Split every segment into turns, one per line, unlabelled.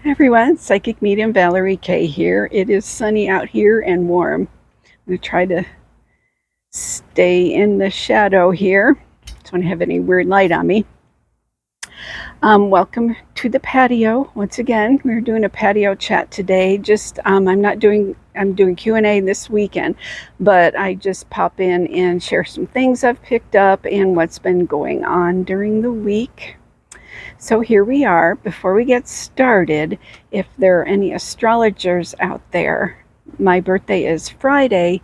Everyone, Psychic Medium Valerie K here. It is sunny out here and warm. I'm going to try to stay in the shadow here. Don't have any weird light on me. Welcome to the patio. Once again, we're doing a patio chat today. I'm doing Q&A this weekend, but I just pop in and share some things I've picked up and what's been going on during the week. So here we are. Before we get started, if there are any astrologers out there, my birthday is Friday,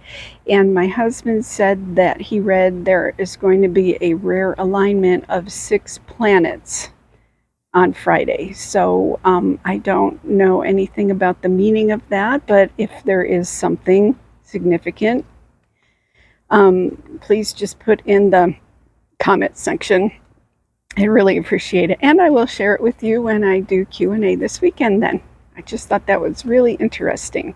and my husband said that he read there is going to be a rare alignment of 6 planets on Friday. So I don't know anything about the meaning of that, but if there is something significant, please just put in the comment section. I really appreciate it, and I will share it with you when I do Q&A this weekend then. I just thought that was really interesting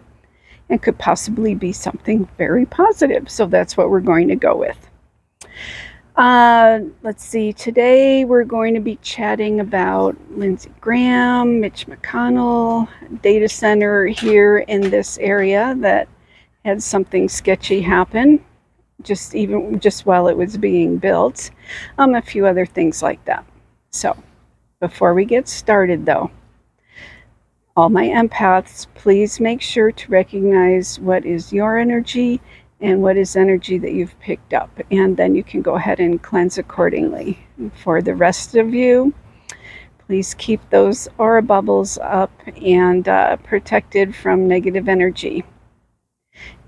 and could possibly be something very positive, so that's what we're going to go with. Let's see, today we're going to be chatting about Lindsey Graham, Mitch McConnell, data center here in this area that had something sketchy happen. Just while it was being built, a few other things like that. So before we get started though, all my empaths, please make sure to recognize what is your energy and what is energy that you've picked up, and then you can go ahead and cleanse accordingly. For the rest of you, please keep those aura bubbles up and protected from negative energy.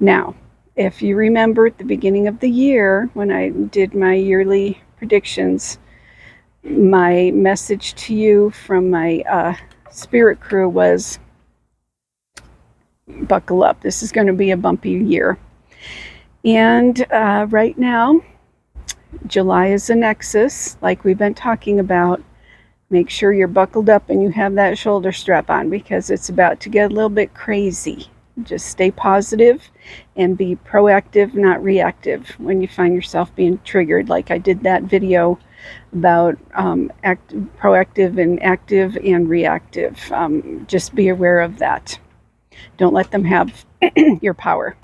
Now, if you remember at the beginning of the year when I did my yearly predictions, my message to you from my spirit crew was, buckle up, this is going to be a bumpy year. And right now, July is a nexus, like we've been talking about. Make sure you're buckled up and you have that shoulder strap on, because it's about to get a little bit crazy. Just stay positive and be proactive, not reactive, when you find yourself being triggered. Like I did that video about proactive and active and reactive. Just be aware of that. Don't let them have your power.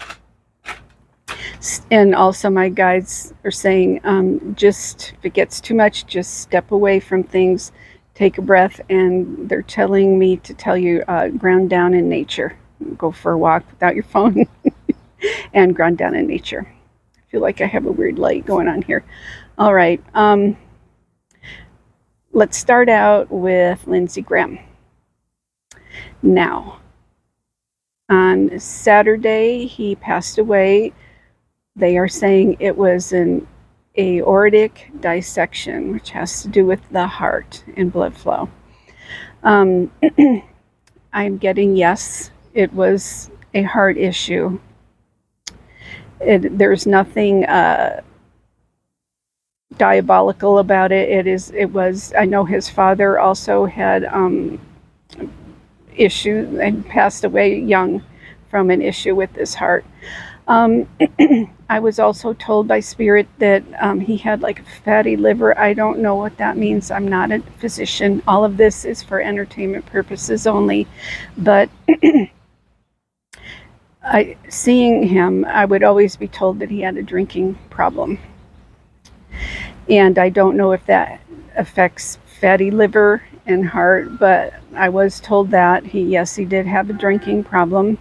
And also my guides are saying, just if it gets too much, just step away from things, take a breath, and they're telling me to tell you, ground down in nature. Go for a walk without your phone and ground down in nature. I feel like I have a weird light going on here. All right. Let's start out with Lindsey Graham. Now, on Saturday, he passed away. They are saying it was an aortic dissection, which has to do with the heart and blood flow. I'm getting yes. It was a heart issue. There's nothing diabolical about it. It was. I know his father also had issue and passed away young from an issue with his heart. I was also told by Spirit that he had like a fatty liver. I don't know what that means. I'm not a physician. All of this is for entertainment purposes only, but seeing him, I would always be told that he had a drinking problem. And I don't know if that affects fatty liver and heart, but I was told that he did have a drinking problem.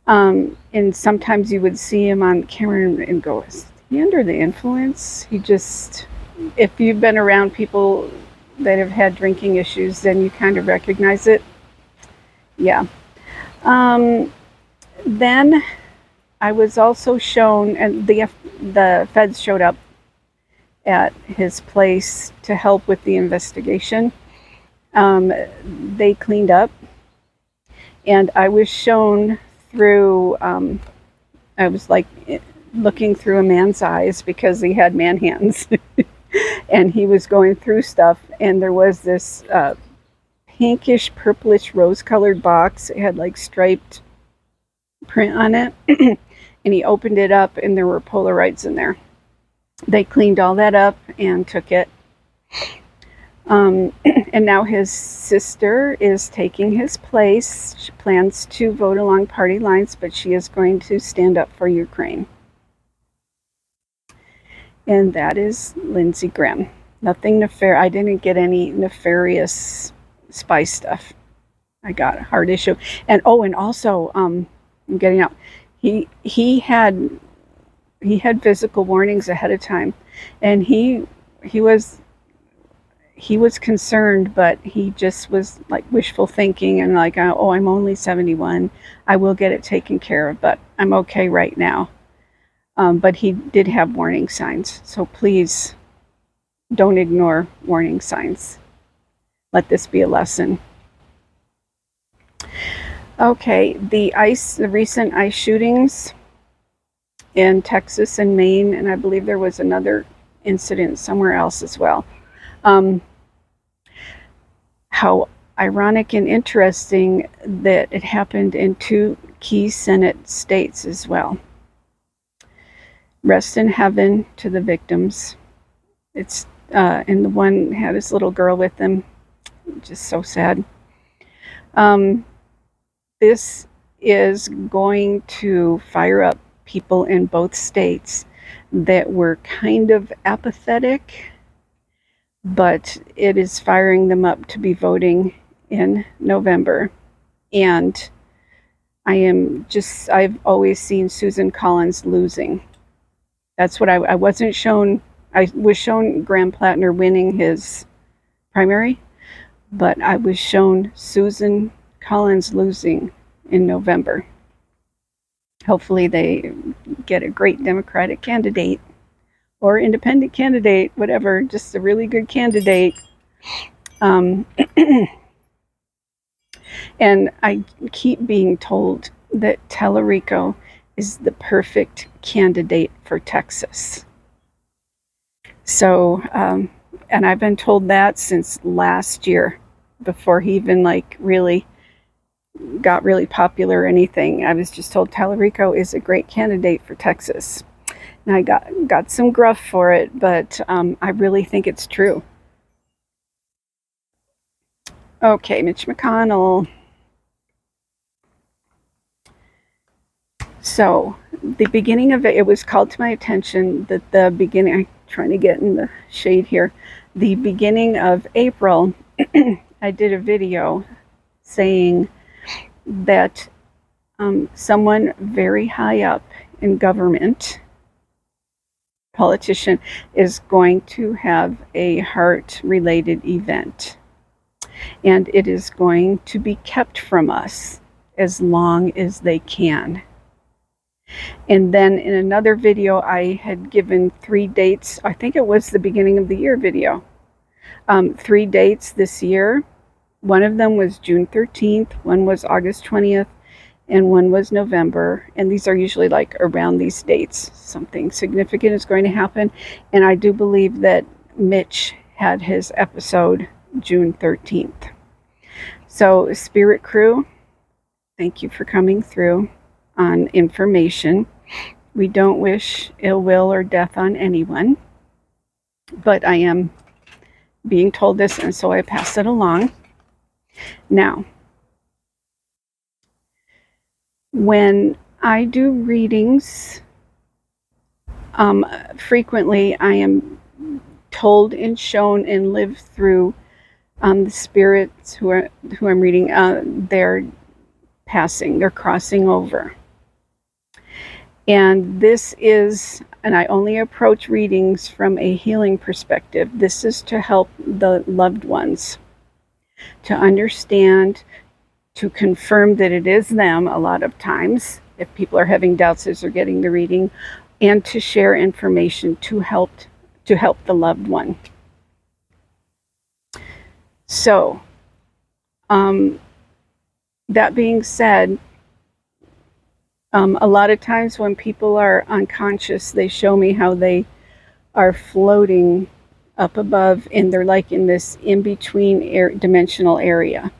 And sometimes you would see him on camera and go, is he under the influence? If you've been around people that have had drinking issues, then you kind of recognize it. Yeah. Then I was also shown, and the feds showed up at his place to help with the investigation. They cleaned up, and I was shown through, I was like looking through a man's eyes because he had man hands. And he was going through stuff, and there was this pinkish, purplish, rose-colored box. It had like striped print on it. And he opened it up, and there were Polaroids in there. They cleaned all that up and took it. And now his sister is taking his place. She plans to vote along party lines, but she is going to stand up for Ukraine. And that is Lindsey Graham. Nothing nefarious. I didn't get any nefarious spy stuff. I got a heart issue. And also, I'm getting out. He had physical warnings ahead of time, and he was concerned, but he just was like wishful thinking and like, oh, I'm only 71. I will get it taken care of, but I'm okay right now. But he did have warning signs. So please don't ignore warning signs. Let this be a lesson. Okay, the recent ice shootings in Texas and Maine, and I believe there was another incident somewhere else as well. How ironic and interesting that it happened in 2 key Senate states as well. Rest in heaven to the victims. It's and the one had his little girl with him. Just so sad. This is going to fire up people in both states that were kind of apathetic, but it is firing them up to be voting in November. And I've always seen Susan Collins losing. That's what I wasn't shown. I was shown Graham Plattner winning his primary, but I was shown Susan Collins losing in November. Hopefully they get a great Democratic candidate or independent candidate, whatever, just a really good candidate. And I keep being told that Tellerico is the perfect candidate for Texas. So, and I've been told that since last year, before he even really got really popular or anything. I was just told Tellerico is a great candidate for Texas. And I got some gruff for it, but I really think it's true. Okay, Mitch McConnell. So the beginning of it was called to my attention that the beginning, I'm trying to get in the shade here, the beginning of April, I did a video saying that someone very high up in government, politician, is going to have a heart-related event. And it is going to be kept from us as long as they can. And then in another video, I had given 3 dates. I think it was the beginning of the year video. 3 dates this year. One of them was June 13th, one was August 20th, and one was November. And these are usually around these dates. Something significant is going to happen. And I do believe that Mitch had his episode June 13th. So, Spirit Crew, thank you for coming through on information. We don't wish ill will or death on anyone, but I am being told this, and so I pass it along. Now, when I do readings, frequently I am told and shown and lived through the spirits who I'm reading, they're passing, they're crossing over. And this is, and I only approach readings from a healing perspective. This is to help the loved ones to understand, to confirm that it is them a lot of times, if people are having doubts as they're getting the reading, and to share information to help the loved one. So, that being said, a lot of times when people are unconscious, they show me how they are floating up above, and they're in this in-between dimensional area.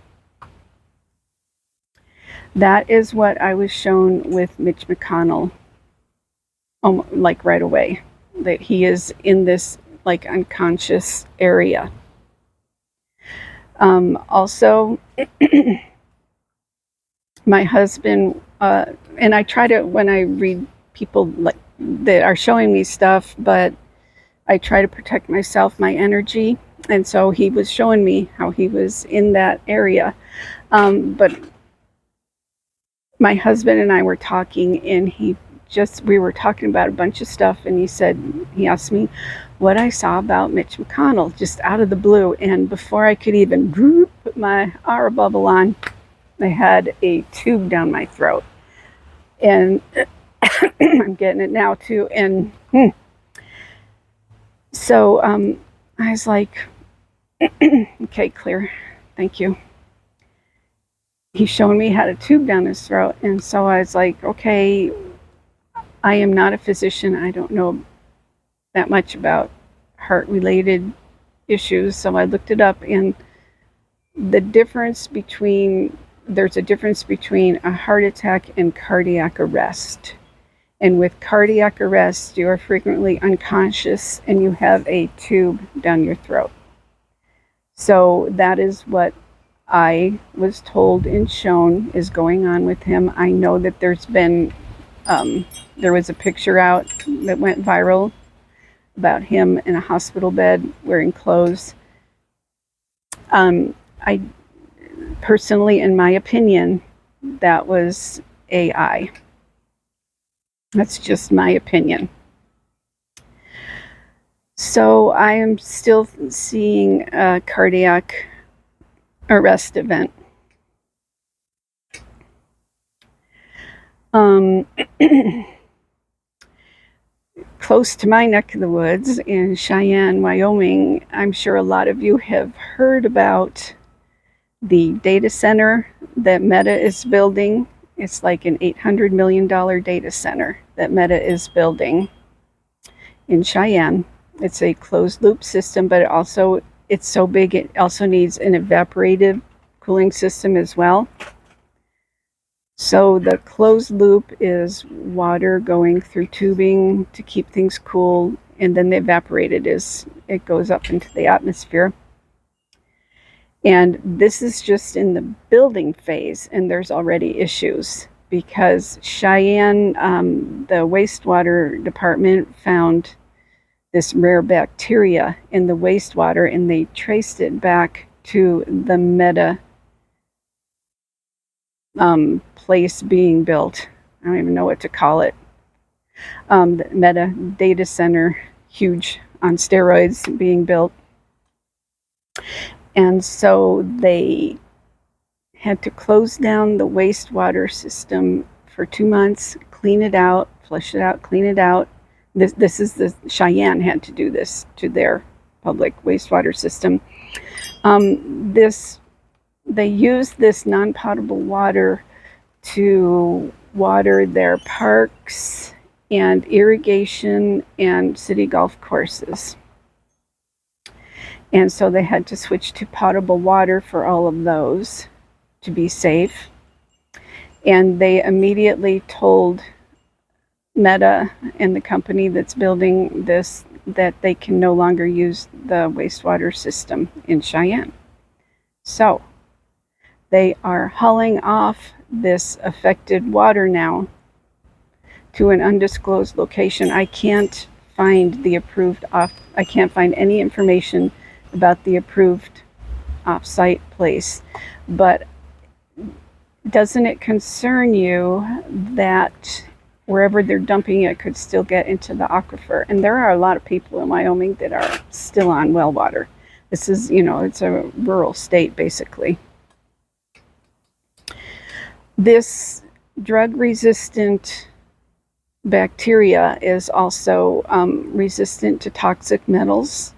That is what I was shown with Mitch McConnell, right away, that he is in this unconscious area. Also, my husband, and I try to, when I read people like that are showing me stuff, but I try to protect myself, my energy. And so he was showing me how he was in that area. But my husband and I were talking, and we were talking about a bunch of stuff, and he asked me what I saw about Mitch McConnell, just out of the blue. And before I could even put my aura bubble on, I had a tube down my throat. And I'm getting it now too. And so I was like, okay, clear. Thank you. He's showing me how to tube down his throat. And so I was like, okay, I am not a physician. I don't know that much about heart-related issues. So I looked it up, and there's a difference between a heart attack and cardiac arrest. And with cardiac arrest, you are frequently unconscious and you have a tube down your throat. So that is what I was told and shown is going on with him. I know that there was a picture out that went viral about him in a hospital bed wearing clothes. I personally, in my opinion, that was AI. That's just my opinion. So I am still seeing a cardiac arrest event. Close to my neck of the woods in Cheyenne, Wyoming, I'm sure a lot of you have heard about the data center that Meta is building. It's like an $800 million data center that Meta is building in Cheyenne. It's a closed loop system, but it's so big it also needs an evaporative cooling system as well. So the closed loop is water going through tubing to keep things cool, and then the evaporated it goes up into the atmosphere. And this is just in the building phase, and there's already issues because Cheyenne, the wastewater department found this rare bacteria in the wastewater, and they traced it back to the Meta place being built. I don't even know what to call it. The Meta data center, huge on steroids, being built. And so they had to close down the wastewater system for 2 months, clean it out, flush it out, clean it out. This is the Cheyenne had to do this to their public wastewater system. They use this non-potable water to water their parks and irrigation and city golf courses. And so they had to switch to potable water for all of those to be safe. And they immediately told Meta and the company that's building this that they can no longer use the wastewater system in Cheyenne. So they are hauling off this affected water now to an undisclosed location. I can't find I can't find any information about the approved off-site place. But doesn't it concern you that wherever they're dumping it could still get into the aquifer? And there are a lot of people in Wyoming that are still on well water. This is, it's a rural state basically. This drug-resistant bacteria is also resistant to toxic metals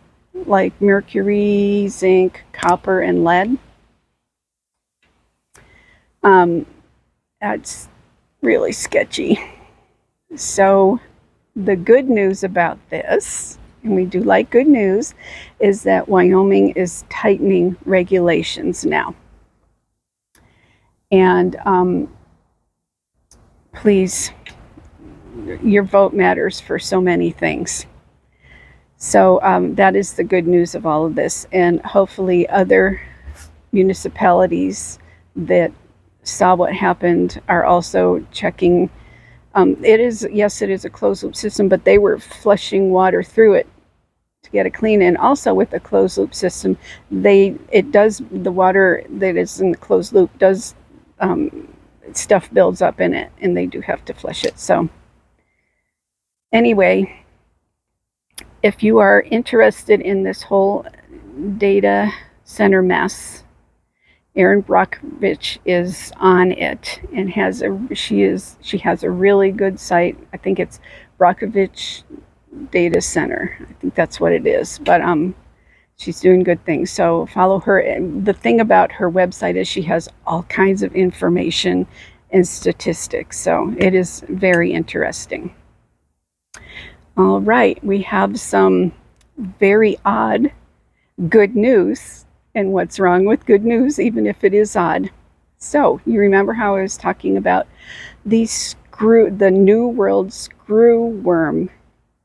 like mercury, zinc, copper, and lead. That's really sketchy. So the good news about this, and we do like good news, is that Wyoming is tightening regulations now. And please, your vote matters for so many things. So that is the good news of all of this. And hopefully other municipalities that saw what happened are also checking. It is a closed loop system, but they were flushing water through it to get it clean. And also with the closed loop system, the water that is in the closed loop does stuff builds up in it, and they do have to flush it. So anyway, if you are interested in this whole data center mess, Erin Brockovich is on it and she has a really good site. I think it's Brockovich Data Center. I think that's what it is. But she's doing good things. So follow her. And the thing about her website is she has all kinds of information and statistics. So it is very interesting. All right, we have some very odd good news. And what's wrong with good news, even if it is odd. So you remember how I was talking about the New World screw worm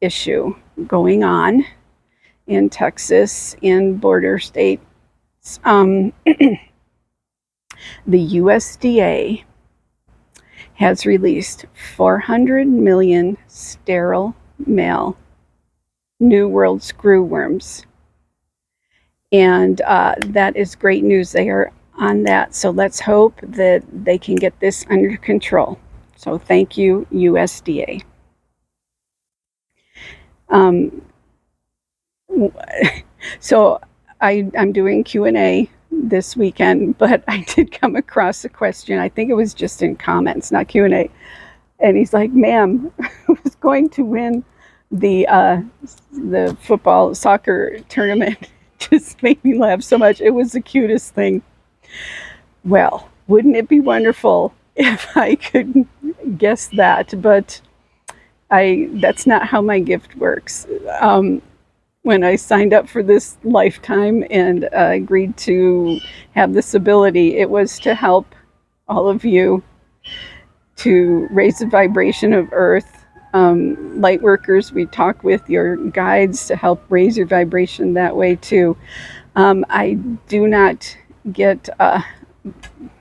issue going on in Texas, in border states. The USDA has released 400 million sterile male New World screw worms. And that is great news. They are on that. So let's hope that they can get this under control. So thank you, USDA. So I'm doing Q&A this weekend, but I did come across a question. I think it was just in comments, not Q&A. And he's like, ma'am, who's going to win the soccer tournament? Just made me laugh so much. It was the cutest thing. Well, wouldn't it be wonderful if I could guess that? But that's not how my gift works. When I signed up for this lifetime and agreed to have this ability, it was to help all of you to raise the vibration of Earth. Light workers, we talk with your guides to help raise your vibration that way too. I do not get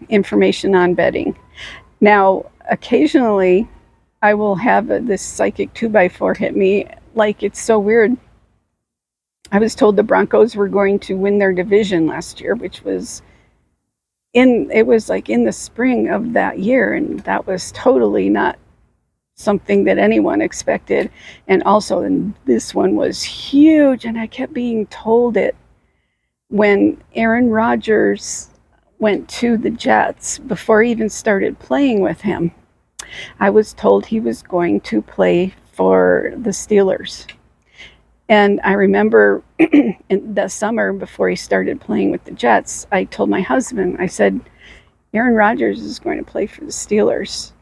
information on betting. Now, occasionally I will have this psychic 2x4 hit me. Like, it's so weird. I was told the Broncos were going to win their division last year, which was in the spring of that year, and that was totally not something that anyone expected. And also, this one was huge, and I kept being told it when Aaron Rodgers went to the Jets before I even started playing with him. I was told he was going to play for the Steelers. And I remember in the summer before he started playing with the Jets, I told my husband, I said, Aaron Rodgers is going to play for the Steelers.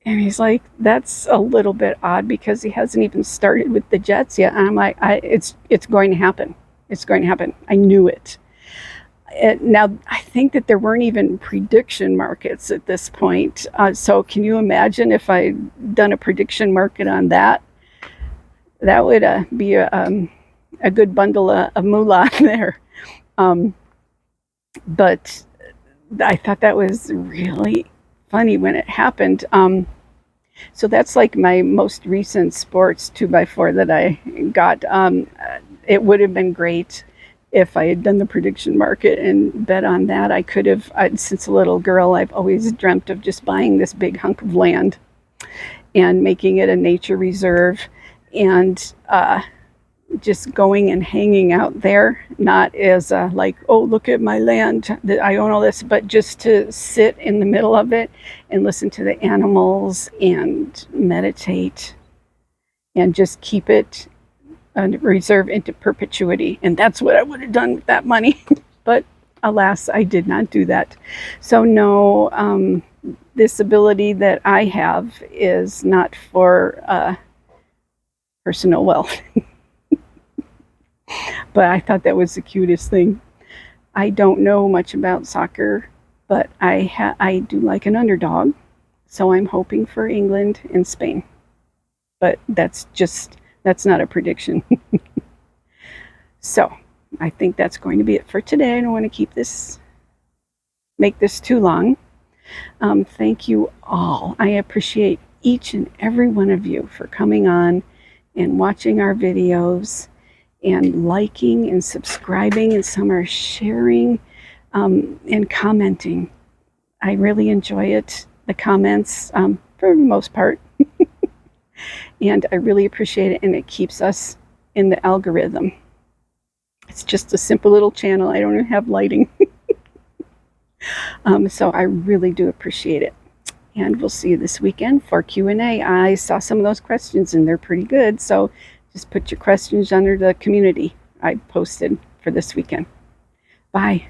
And he's like, that's a little bit odd because he hasn't even started with the Jets yet. And I'm like, it's going to happen. It's going to happen. I knew it. Now, I think that there weren't even prediction markets at this point. So can you imagine if I'd done a prediction market on that? That would be a good bundle of moolah there. But I thought that was really funny when it happened. So that's like my most recent sports 2x4 that I got. It would have been great if I had done the prediction market and bet on that. I could have, since a little girl, I've always dreamt of just buying this big hunk of land and making it a nature reserve and just going and hanging out there, not as like, oh, look at my land, that I own all this, but just to sit in the middle of it and listen to the animals and meditate and just keep it a reserve into perpetuity. And that's what I would have done with that money. But alas, I did not do that. So no, this ability that I have is not for personal wealth. But I thought that was the cutest thing. I don't know much about soccer, but I do like an underdog. So I'm hoping for England and Spain. But that's not a prediction. So I think that's going to be it for today. I don't want to keep this make this too long. Thank you all. I appreciate each and every one of you for coming on and watching our videos and liking and subscribing, and some are sharing and commenting. I really enjoy it, the comments, for the most part. And I really appreciate it, and it keeps us in the algorithm. It's just a simple little channel. I don't even have lighting. So I really do appreciate it. And we'll see you this weekend for Q&A. I saw some of those questions, and they're pretty good. So just put your questions under the community I posted for this weekend. Bye.